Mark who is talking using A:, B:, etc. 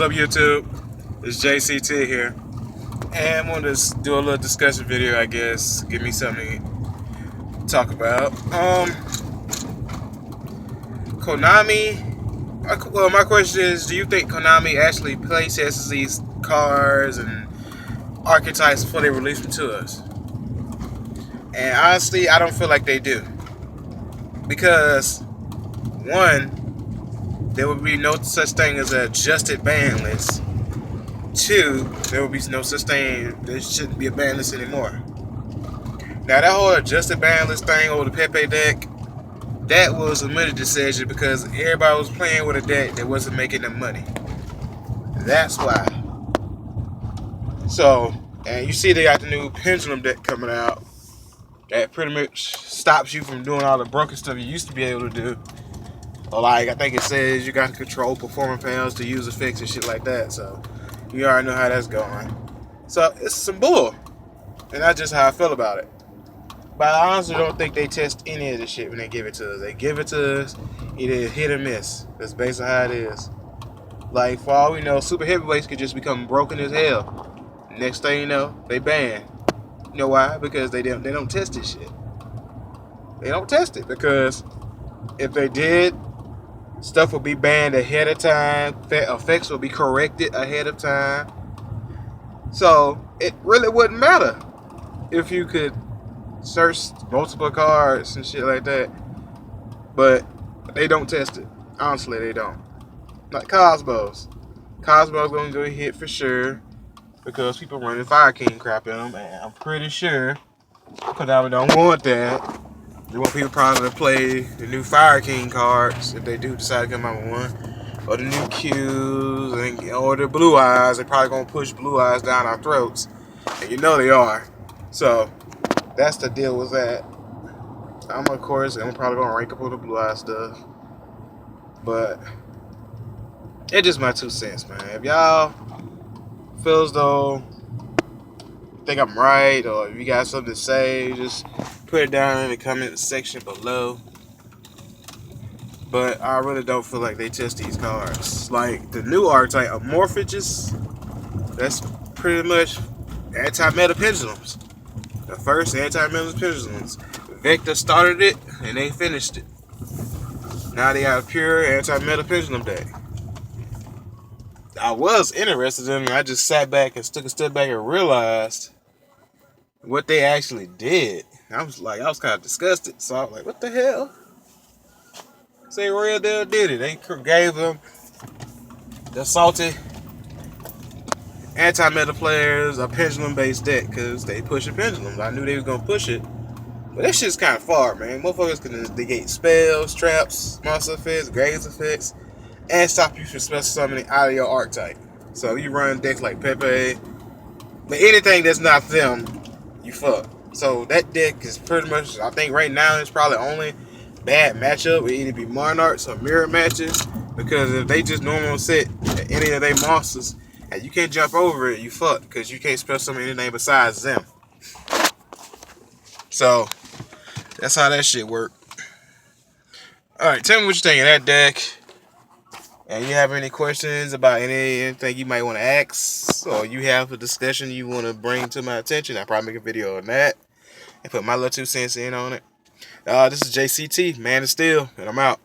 A: What's up, YouTube? It's JCT here, and I want to do a little discussion video, I guess. Give me something to talk about. Konami. Well, my question is, do you think Konami actually playtests these cars and archetypes before they release them to us? And honestly, I don't feel like they do, because one, there would be no such thing as an adjusted ban list. Two, there would be no such thing, there shouldn't be a ban list anymore. Now, that whole adjusted ban list thing over the Pepe deck, that was a money decision because everybody was playing with a deck that wasn't making them money. That's why. So, and you see they got the new Pendulum deck coming out that pretty much stops you from doing all the broken stuff you used to be able to do. Like, I think it says you got to control performance panels to use effects and shit like that. So, you already know how that's going. So, it's some bull. And that's just how I feel about it. But I honestly don't think they test any of this shit when they give it to us. They give it to us, either hit or miss. That's basically how it is. Like, for all we know, super heavyweights could just become broken as hell. Next thing you know, they ban. You know why? Because they don't test this shit. They don't test it because if they did, stuff will be banned ahead of time. Effects will be corrected ahead of time. So it really wouldn't matter if you could search multiple cards and shit like that. But they don't test it. Honestly, they don't. Like Cosmos. Cosmos gonna go hit for sure because people running Fire King crap in them, and I'm pretty sure Konami don't want that. They want people probably to play the new Fire King cards if they do decide to come out with one, or the new Qs, or the Blue Eyes. They're probably gonna push Blue Eyes down our throats, and you know they are. So that's the deal with that. I'm probably gonna rank up on the Blue Eye stuff, but it's just my 2 cents, man. If y'all feel as though think I'm right, or if you got something to say, just put it down in the comment section below. But I really don't feel like they test these cards. Like the new archetype, Amorphages, that's pretty much Antimetal Pendulums. The first Antimetal Pendulums. Vector started it and they finished it. Now they got a pure Antimetal Pendulum deck. I was interested in it. I just sat back and took a step back and realized what they actually did. I was kind of disgusted. So I was like, what the hell? Say real deal did it. They gave them the salty anti-meta players a pendulum-based deck because they pushing pendulums. I knew they was gonna push it, but that shit's kind of far, man. Motherfuckers can negate spells, traps, monster effects, graves effects, and stop you from special summoning out of your archetype. So you run decks like Pepe, but anything that's not them, you fuck. So that deck is pretty much, I think right now it's probably only bad matchup would either be Monarchs or Mirror matches, because if they just normal set any of their monsters and you can't jump over it, you fuck, because you can't spell summon anything besides them. So that's how that shit work. Alright, tell me what you think of that deck. And you have any questions about anything you might want to ask, or you have a discussion you want to bring to my attention, I'll probably make a video on that and put my little 2 cents in on it. This is JCT, Man of Steel, and I'm out.